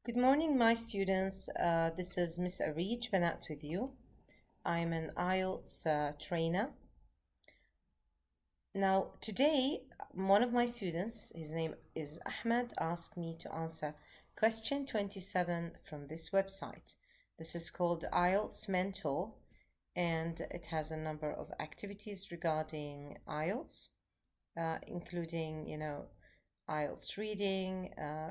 Good morning, my students. This is Miss Arij Banat with you. I'm an IELTS trainer. Now, today, one of my students, his name is Ahmed, asked me to answer question 27 from this website. This is called IELTS Mentor, and it has a number of activities regarding IELTS, including, IELTS reading,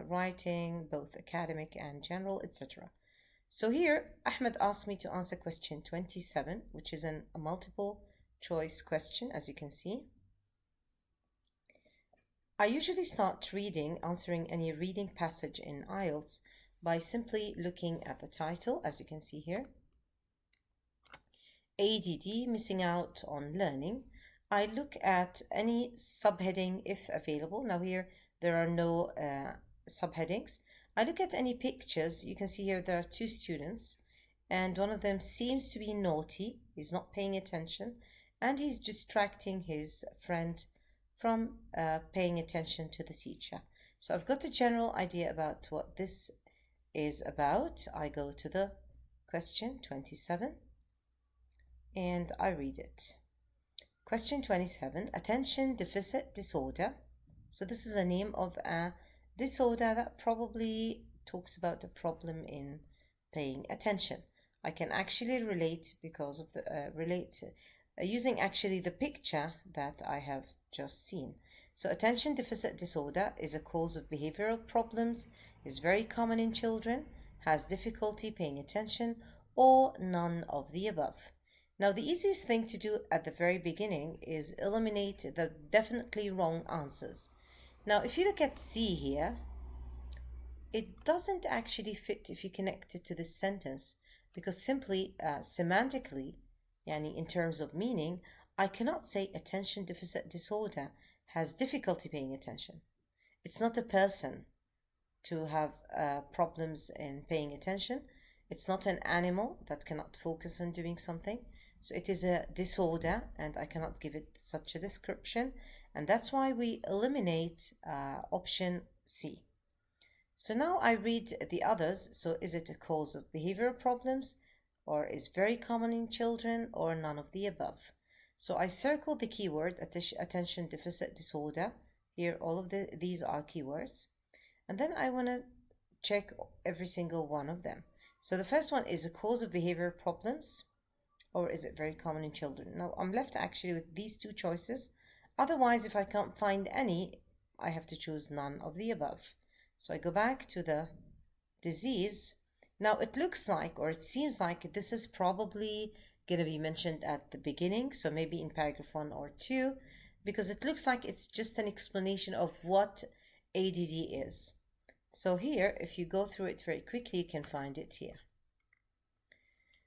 writing, both academic and general, etc. So here, Ahmed asked me to answer question 27, which is a multiple choice question, as you can see. I usually start answering any reading passage in IELTS by simply looking at the title, as you can see here. ADD, missing out on learning. I look at any subheading if available. Now here, there are no subheadings. I look at any pictures. You can see here there are two students, and one of them seems to be naughty. He's not paying attention, and he's distracting his friend from paying attention to the teacher. So I've got a general idea about what this is about. I go to the question 27 and I read it. Question 27, attention deficit disorder. So this is a name of a disorder that probably talks about a problem in paying attention. I can actually relate because of the using actually the picture that I have just seen. So attention deficit disorder is a cause of behavioral problems, is very common in children, has difficulty paying attention, or none of the above. Now, the easiest thing to do at the very beginning is eliminate the definitely wrong answers. Now, if you look at C here, it doesn't actually fit if you connect it to this sentence because simply semantically, yani in terms of meaning, I cannot say attention deficit disorder has difficulty paying attention. It's not a person to have problems in paying attention. It's not an animal that cannot focus on doing something. So it is a disorder, and I cannot give it such a description. And that's why we eliminate option C. So now I read the others. So is it a cause of behavioral problems, or is very common in children, or none of the above? So I circle the keyword attention deficit disorder. Here, all of these are keywords. And then I want to check every single one of them. So the first one is a cause of behavioral problems, or is it very common in children? Now I'm left actually with these two choices. Otherwise, if I can't find any, I have to choose none of the above. So I go back to the disease. Now it looks like, or it seems like, this is probably going to be mentioned at the beginning, so maybe in paragraph 1 or 2, because it looks like it's just an explanation of what ADD is. So here, if you go through it very quickly, you can find it here.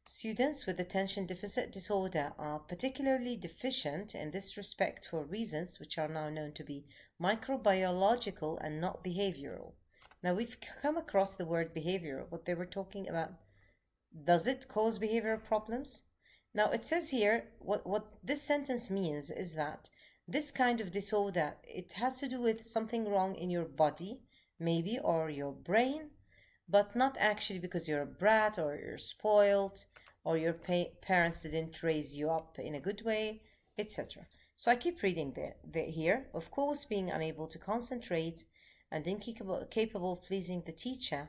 Students with attention deficit disorder are particularly deficient in this respect for reasons which are now known to be microbiological and not behavioral. Now we've come across the word behavioral, what they were talking about. Does it cause behavioral problems? Now it says here, what this sentence means is that this kind of disorder, it has to do with something wrong in your body, maybe, or your brain, but not actually because you're a brat or you're spoiled or your parents didn't raise you up in a good way, etc. So I keep reading here. Of course, being unable to concentrate and incapable of pleasing the teacher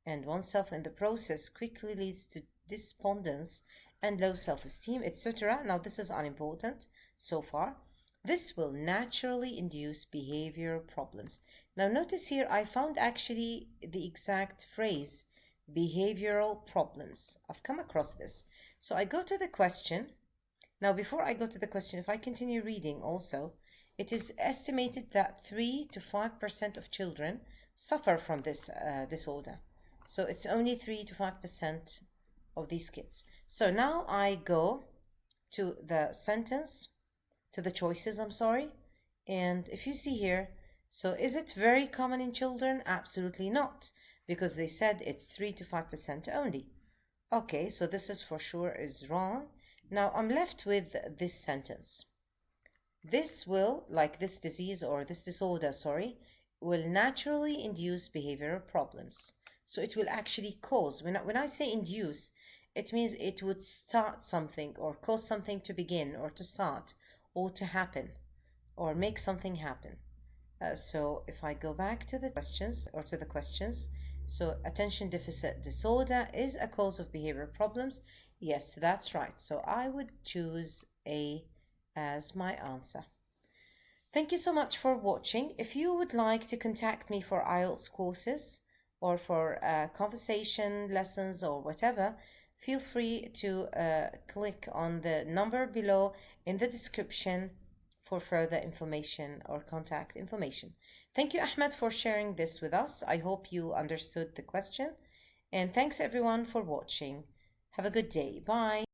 and oneself in the process quickly leads to despondence and low self-esteem, etc. Now this is unimportant so far. This will naturally induce behavioral problems. Now notice here I found actually the exact phrase, behavioral problems. I've come across this. So I go to the question. Now before I go to the question, if I continue reading also, it is estimated that 3 to 5% of children suffer from this disorder. So it's only 3 to 5% of these kids. So now I go to the sentence, to the choices, I'm sorry. And if you see here, so is it very common in children? Absolutely not, because they said it's 3 to 5% only. Okay, so this is for sure is wrong. Now I'm left with this sentence. This will, like this disease or this disorder, sorry, will naturally induce behavioral problems. So it will actually cause. When I say induce, it means it would start something or cause something to begin or to start or to happen or make something happen. So if I go back to the questions, so attention deficit disorder is a cause of behavior problems. Yes, that's right. So I would choose A as my answer. Thank you so much for watching. If you would like to contact me for IELTS courses or for conversation lessons or whatever, feel free to click on the number below in the description for further information or contact information. Thank you, Ahmed, for sharing this with us. I hope you understood the question. And thanks everyone for watching. Have a good day. Bye.